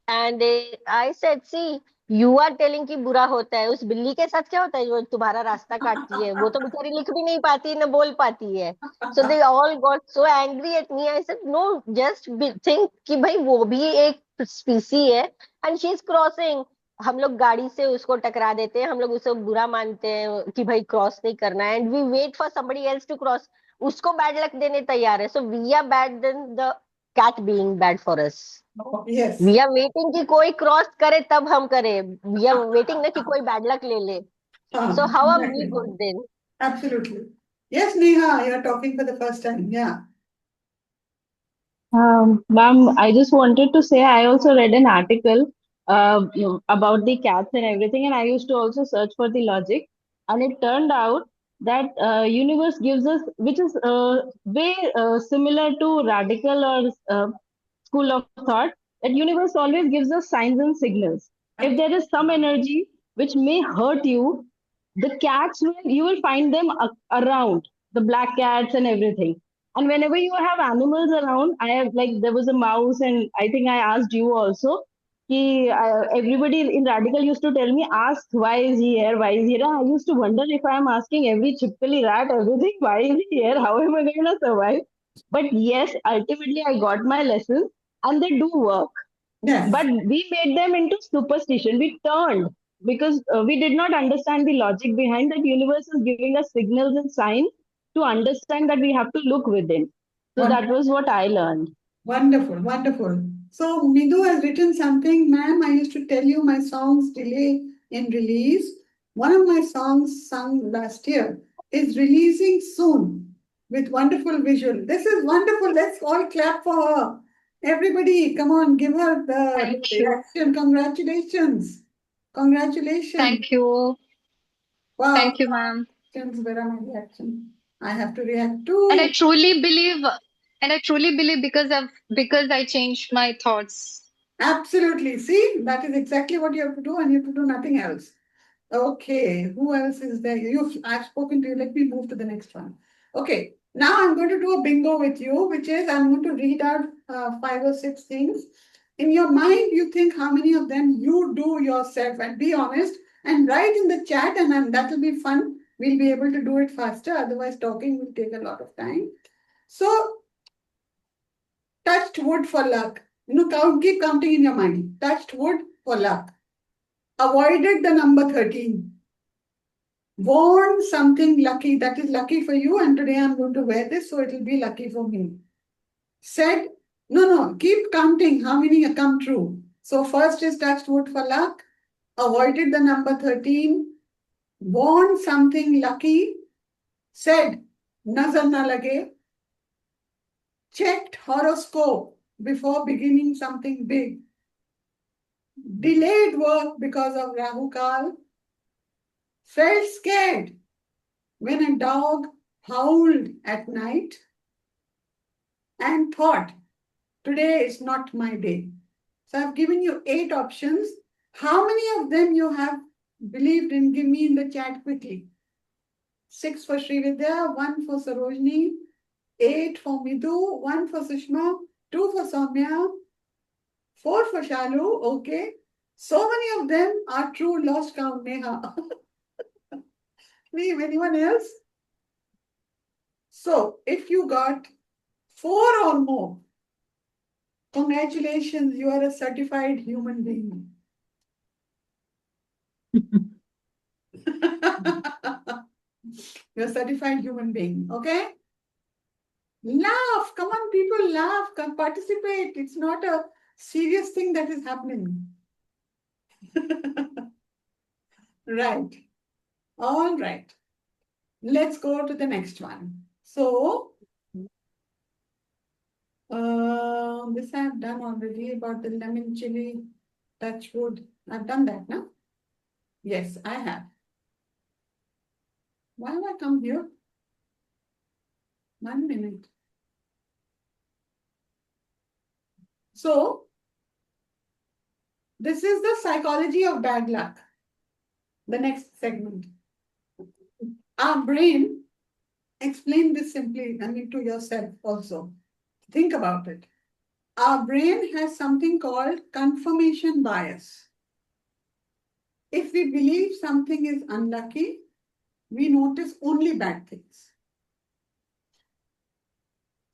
and I said, "See, you are telling कि बुरा होता है, उस बिल्ली के साथ क्या होता है जो तुम्हारा रास्ता काटती है? वो तो बेचारी लिख भी नहीं पाती, न बोल पाती है." So they all got so angry at me. I said, "No, just think कि भाई वो भी एक species है, and she is crossing." हम लोग गाड़ी से उसको टकरा देते हैं, हम लोग उसे बुरा मानते हैं कि भाई क्रॉस नहीं करना है, and we wait for somebody else to cross. उसको बैड लक देने तैयार है. So we are bad then the cat being bad for us. Yes. We are waiting कि कोई क्रॉस करे तब हम करें. वी आर वेटिंग ना कि कोई बैड लक ले ले. So how are we good then? Absolutely. Yes, Neha, you're talking for the first time. Yeah. Ma'am, I just wanted to say I also read an article about the cats and everything, and I used to also search for the logic. And it turned out that universe gives us, which is way similar to radical or school of thought, that universe always gives us signs and signals. If there is some energy which may hurt you, the cats will, you will find them around, the black cats and everything. And whenever you have animals around, I have, like, there was a mouse, and I think I asked you also. Everybody in radical used to tell me, ask why is he here, why is he here. I used to wonder, if I am asking every chipkali rat everything, why is he here, how am I going to survive? But yes, ultimately I got my lessons, and they do work. Yes. But we made them into superstition. We turned, because we did not understand the logic behind that. Universe is giving us signals and signs to understand that we have to look within. So that was what I learned. Wonderful, wonderful. So Midhu has written something, ma'am. I used to tell you my songs delay in release. One of my songs sung last year is releasing soon with wonderful visual. This is wonderful. Let's all clap for her. Everybody, come on, give her the Thank you. reaction. Congratulations. Congratulations. Thank you. Wow. Thank you, ma'am. Where are my reaction? I have to react too. And I truly believe because I changed my thoughts. Absolutely. See, that is exactly what you have to do, and you have to do nothing else. Okay, who else is there? I've spoken to you. Let me move to the next one. Okay, now I'm going to do a bingo with you, which is I'm going to read out 5 or 6 things. In your mind, you think how many of them you do yourself, and be honest and write in the chat, and that will be fun. We'll be able to do it faster. Otherwise, talking will take a lot of time. So, touched wood for luck. Keep counting in your mind. Touched wood for luck. Avoided the number 13. Worn something lucky, that is lucky for you, and today I'm going to wear this, so it will be lucky for me. Said, no, keep counting how many come true. So first is touched wood for luck, avoided the number 13, worn something lucky, said, Nazar na lage, checked horoscope before beginning something big, delayed work because of Rahu Kaal, felt scared when a dog howled at night, and thought, today is not my day. So I've given you 8 options. How many of them you have believed in? Give me in the chat quickly. 6 for Srividya, 1 for Sarojini, 8 for Midhu, 1 for Sushma, 2 for Soumya, 4 for Shalu. Okay. So many of them are true, lost count, Neha. Leave anyone else? So if you got 4 or more, congratulations, you are a certified human being. You're a certified human being, okay? Laugh, come on, people, laugh, come participate. It's not a serious thing that is happening. Right. All right. Let's go to the next one. So, this I have done already about the lemon-chilli touch wood. I've done that, no? Yes, I have. Why have I come here? 1 minute. So, this is the psychology of bad luck. The next segment. Our brain, explain this simply, to yourself also. Think about it. Our brain has something called confirmation bias. If we believe something is unlucky, we notice only bad things.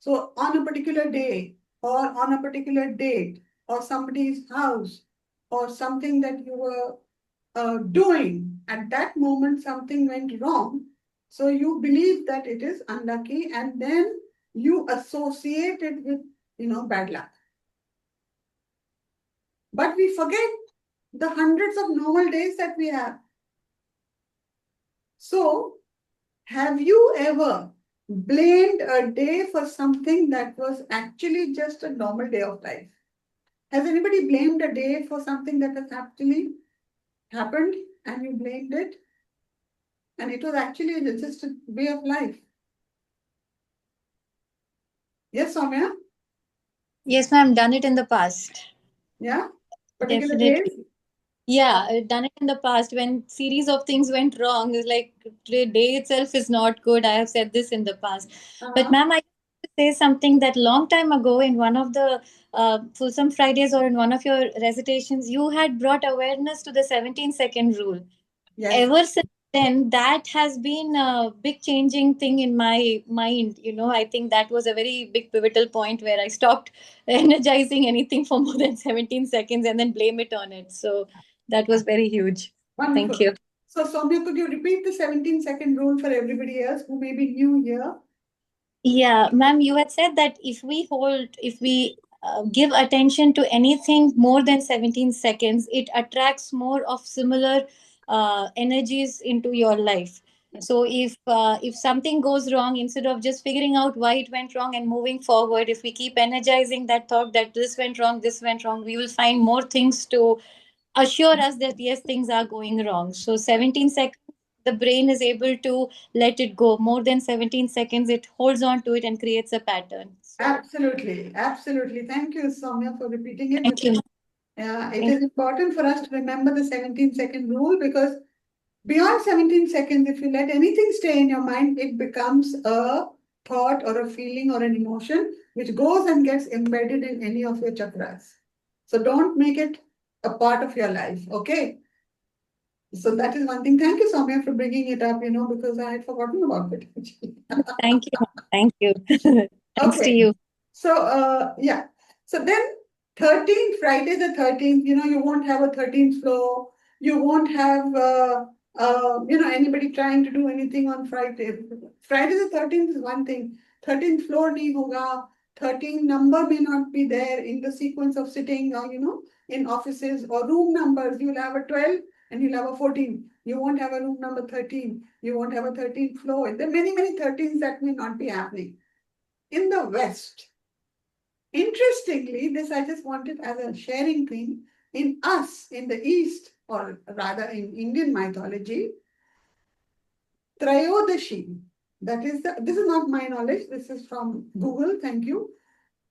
So on a particular day, or on a particular date, or somebody's house, or something that you were doing, at that moment something went wrong. So you believe that it is unlucky, and then you associate it with, bad luck. But we forget the hundreds of normal days that we have. So, have you ever blamed a day for something that was actually just a normal day of life? Has anybody blamed a day for something that has actually happened and you blamed it? And it was actually just a way of life. Yes, Soumya? Yes, ma'am, done it in the past. Yeah? Particular Definitely. days? Yeah, I've done it in the past when series of things went wrong. It's like the day itself is not good. I have said this in the past. But ma'am, I want to say something that long time ago in one of the Fulsome Fridays or in one of your recitations, you had brought awareness to the 17-second rule. Yes. Ever since then, that has been a big changing thing in my mind. I think that was a very big pivotal point where I stopped energizing anything for more than 17 seconds and then blame it on it. So that was very huge. Wonderful. Thank you. So, Soumya, could you repeat the 17-second rule for everybody else who may be new here? Yeah, ma'am, you had said that if we give attention to anything more than 17 seconds, it attracts more of similar energies into your life. So if something goes wrong, instead of just figuring out why it went wrong and moving forward, if we keep energizing that thought that this went wrong, we will find more things to assure us that yes, things are going wrong. So 17 seconds, the brain is able to let it go. More than 17 seconds, it holds on to it and creates a pattern. So, Absolutely. Absolutely. Thank you, Soumya, for repeating it. thank you. It is important for us to remember the 17-second rule, because beyond 17 seconds, if you let anything stay in your mind, it becomes a thought or a feeling or an emotion which goes and gets embedded in any of your chakras. So don't make it a part of your life, okay? So that is one thing. Thank you, Soumya, for bringing it up, because I had forgotten about it. Thank you. Thank you. Thanks to you. So, yeah. So then 13th, Friday the 13th, you won't have a 13th floor. You won't have, anybody trying to do anything on Friday. Friday the 13th is one thing. 13th floor nahi hoga. 13 number may not be there in the sequence of sitting, in offices or room numbers. You'll have a 12 and you'll have a 14. You won't have a room number 13. You won't have a 13th floor. There are many, many 13s that may not be happening. In the West, interestingly, this I just wanted as a sharing thing, in us, in the East, or rather in Indian mythology, Trayodashi, this is not my knowledge, this is from Google, thank you,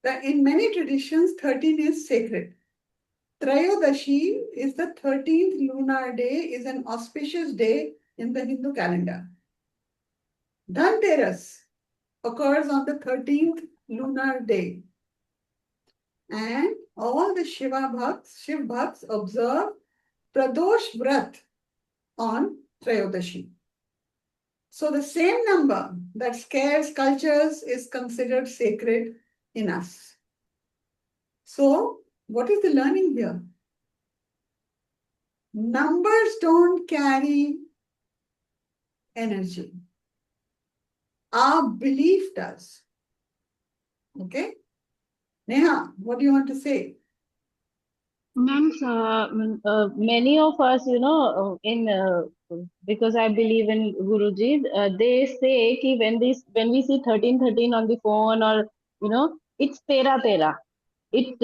that in many traditions, 13 is sacred. Trayodashi is the 13th lunar day, is an auspicious day in the Hindu calendar. Dhanteras occurs on the 13th lunar day. And all the Shiv Bhakts observe Pradosh Vrat on Trayodashi. So the same number that scares cultures is considered sacred in us. So what is the learning here? Numbers don't carry energy. Our belief does. Okay? Neha, what do you want to say? Ma'am, many of us, because I believe in Guruji, they say कि when we see 1313 on the phone, or it's tera tera. It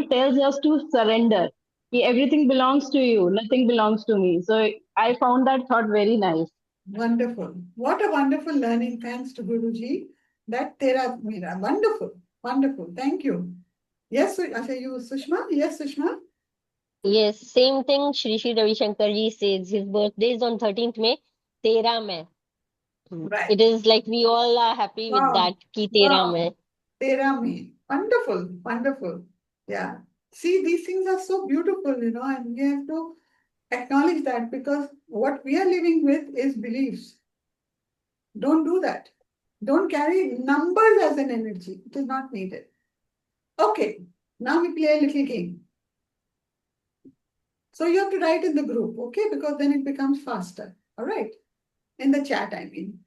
tells us to surrender. कि everything belongs to you, nothing belongs to me. So I found that thought very nice. Wonderful. What a wonderful learning. Thanks to Guruji. That tera mera. Wonderful. Wonderful. Thank you. Yes, you, Sushma? Yes, Sushma? Yes, same thing Shri Shri Ravi Shankar ji says. His birthday is on 13th May, Tera Mai. Right. It is like we all are happy with that, ki Tera Mai. Tera Mai. Wonderful. Wonderful. Yeah. See, these things are so beautiful, and we have to acknowledge that, because what we are living with is beliefs. Don't do that. Don't carry numbers as an energy. It is not needed. Okay. Now we play a little game. So you have to write in the group, okay? Because then it becomes faster. All right. In the chat, I mean.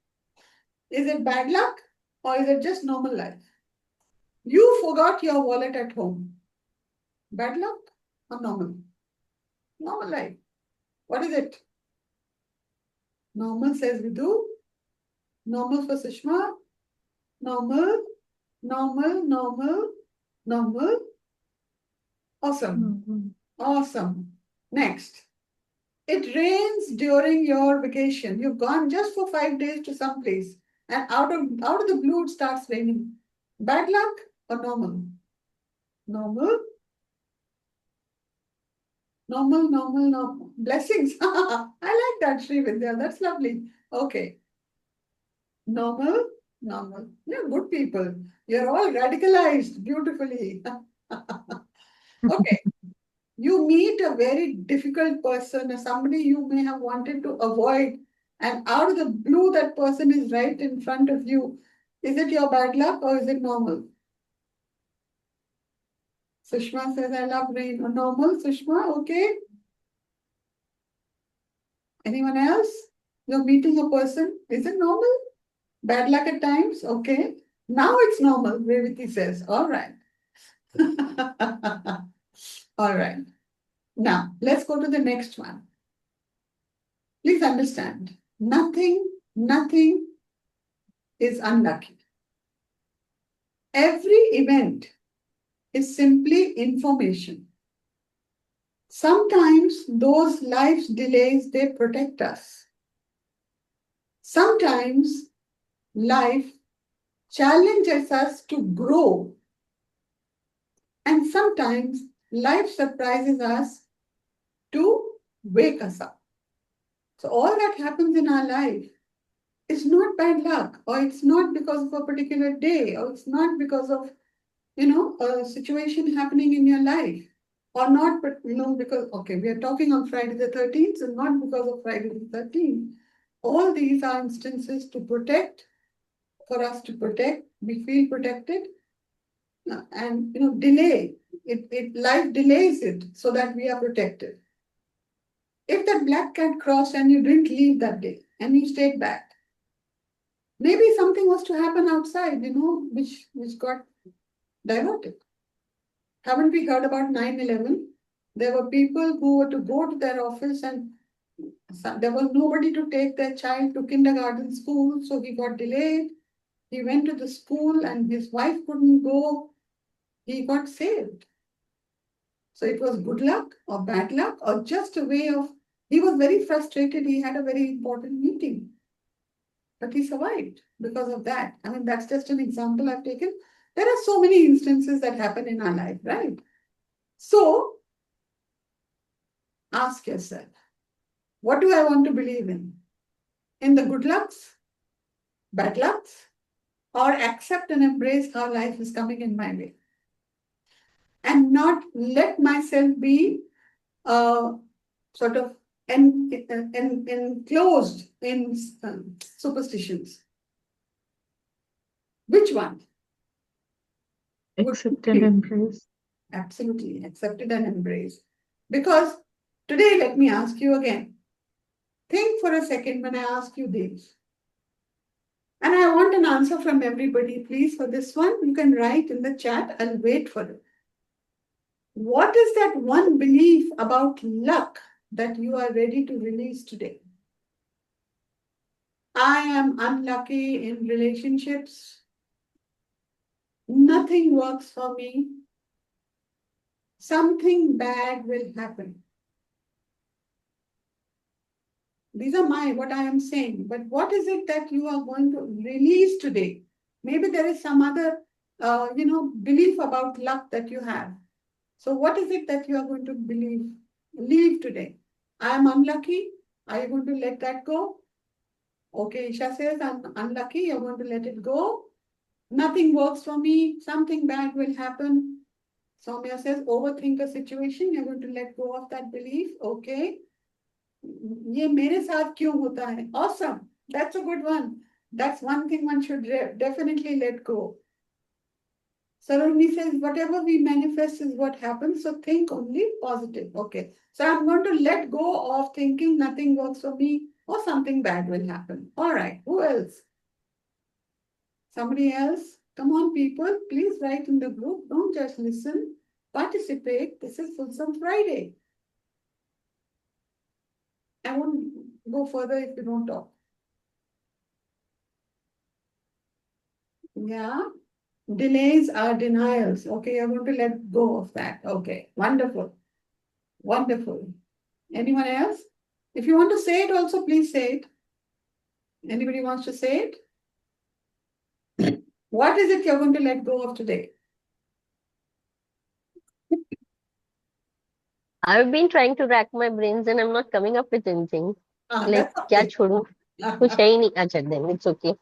Is it bad luck or is it just normal life? You forgot your wallet at home. Bad luck or normal? Normal life. What is it? Normal, says Vidhu. Normal for Sushma. Normal, normal, normal, normal. Awesome. Awesome. Next. It rains during your vacation. You've gone just for 5 days to some place, and out of the blue it starts raining. Bad luck or normal? Normal, normal. Blessings. I like that, Sri Vidya. That's lovely. Okay. Normal, normal. You're good people. You're all radicalized beautifully. Okay. You meet a very difficult person or somebody you may have wanted to avoid, and out of the blue, that person is right in front of you. Is it your bad luck or is it normal? Sushma says, I love rain. Normal, Sushma, okay. Anyone else? You're meeting a person. Is it normal? Bad luck at times? Okay. Now it's normal, Revati says. All right. All right. Now, let's go to the next one. Please understand, nothing is unlucky. Every event is simply information. Sometimes those life's delays, they protect us. Sometimes life challenges us to grow. And sometimes life surprises us to wake us up. So all that happens in our life is not bad luck, or it's not because of a particular day, or it's not because of, a situation happening in your life, or not, but because, okay, we are talking on Friday the 13th, so not because of Friday the 13th. All these are instances to protect, for us to protect, we feel protected, and, delay. Life delays it so that we are protected. If that black cat crossed and you didn't leave that day and you stayed back, maybe something was to happen outside, which got diverted. Haven't we heard about 9/11? There were people who were to go to their office and there was nobody to take their child to kindergarten school, so he got delayed. He went to the school and his wife couldn't go. He got saved. So it was good luck or bad luck or just a way of, he was very frustrated. He had a very important meeting. But he survived because of that. I mean, that's just an example I've taken. There are so many instances that happen in our life, right? So, ask yourself, what do I want to believe in? In the good lucks, bad lucks, or accept and embrace how life is coming in my way? And not let myself be sort of enclosed in superstitions. Which one? Accept and embrace. Absolutely, accepted and embraced. Because today, let me ask you again. Think for a second when I ask you this. And I want an answer from everybody, please. For this one, you can write in the chat. I'll wait for it. What is that one belief about luck that you are ready to release today? I am unlucky in relationships. Nothing works for me. Something bad will happen. These are what I am saying. But what is it that you are going to release today? Maybe there is some other, belief about luck that you have. So what is it that you are going to leave today? I am unlucky. Are you going to let that go? Okay, Isha says, I'm unlucky. You're going to let it go. Nothing works for me. Something bad will happen. Soumya says, overthink a situation. You're going to let go of that belief. Okay. ये मेरे साथ क्यों होता है? Awesome. That's a good one. That's one thing one should definitely let go. Sarojini says, whatever we manifest is what happens. So think only positive. Okay. So I'm going to let go of thinking nothing works for me or something bad will happen. All right. Who else? Somebody else? Come on, people. Please write in the group. Don't just listen. Participate. This is Fulsome Friday. I won't go further if you don't talk. Yeah. Delays are denials. Okay, you're going to let go of that. Okay, wonderful. Wonderful. Anyone else? If you want to say it also, please say it. Anybody wants to say it? What is it you're going to let go of today? I've been trying to rack my brains and I'm not coming up with anything. Like, That's क्या okay. छोड़ूं? कुछ है ही नहीं. अच्छा, then it's okay.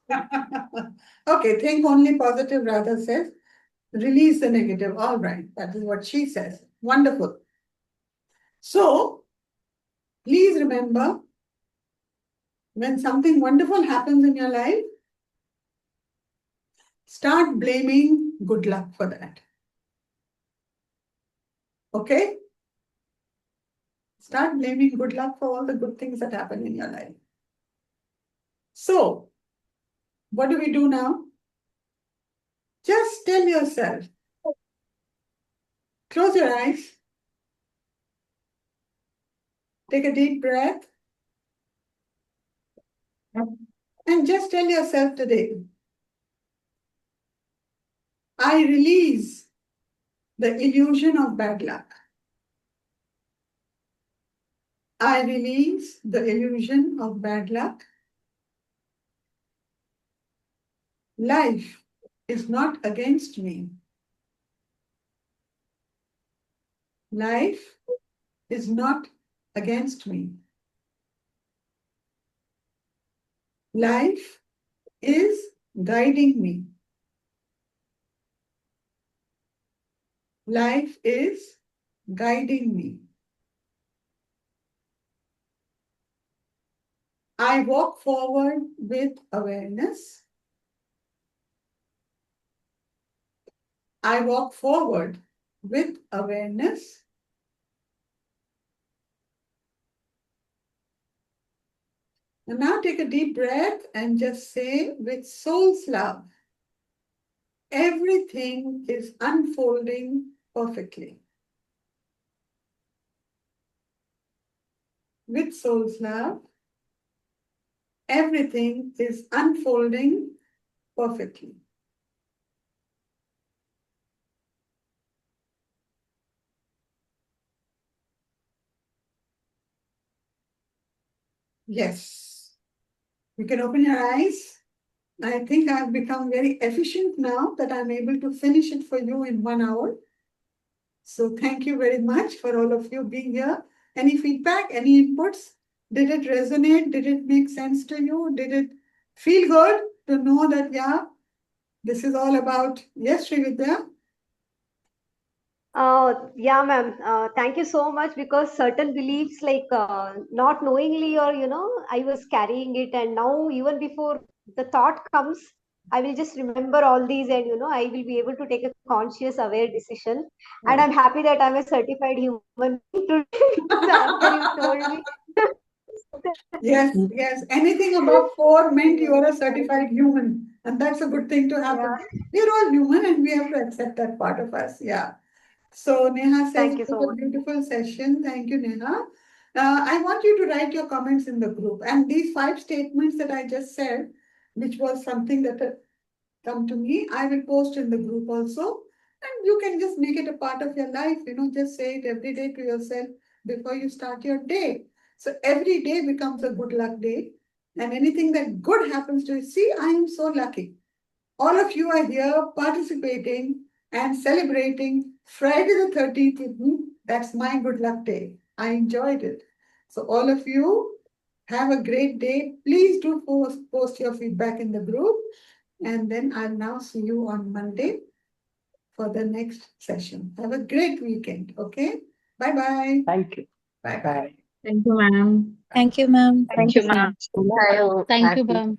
Okay, think only positive, Radha says. Release the negative. All right, that is what she says. Wonderful. So, please remember, when something wonderful happens in your life, start blaming good luck for that. Okay? Start blaming good luck for all the good things that happen in your life. So, what do we do now? Just tell yourself, close your eyes, take a deep breath, and just tell yourself today, I release the illusion of bad luck. I release the illusion of bad luck. Life is not against me. Life is not against me. Life is guiding me. Life is guiding me. I walk forward with awareness. I walk forward with awareness. And now take a deep breath and just say with soul's love, everything is unfolding perfectly. With soul's love, everything is unfolding perfectly. Yes. You can open your eyes. I think I've become very efficient now that I'm able to finish it for you in 1 hour. So thank you very much for all of you being here. Any feedback, any inputs? Did it resonate? Did it make sense to you? Did it feel good to know that, yeah, this is all about, yes, Srividya? Yeah, ma'am. Thank you so much, because certain beliefs, like not knowingly, or I was carrying it, and now even before the thought comes, I will just remember all these, and I will be able to take a conscious, aware decision. And I'm happy that I'm a certified human being today. After you told me. Yes, yes. Anything above 4 meant you are a certified human. And that's a good thing to happen. Yeah. We're all human and we have to accept that part of us. Yeah. So Neha says, Thank you it was so a much. beautiful session. Thank you, Neha. I want you to write your comments in the group. And these 5 statements that I just said, which was something that come to me, I will post in the group also. And you can just make it a part of your life, just say it every day to yourself before you start your day. So every day becomes a good luck day. And anything that good happens to you, see, I am so lucky. All of you are here participating and celebrating Friday the 13th with me. That's my good luck day. I enjoyed it. So all of you have a great day. Please do post your feedback in the group. And then I'll now see you on Monday for the next session. Have a great weekend. Okay. Bye-bye. Thank you. Bye-bye. Bye. Thank you, ma'am. Thank you, ma'am. Thank you, ma'am. I hope Thank you, happy. ma'am.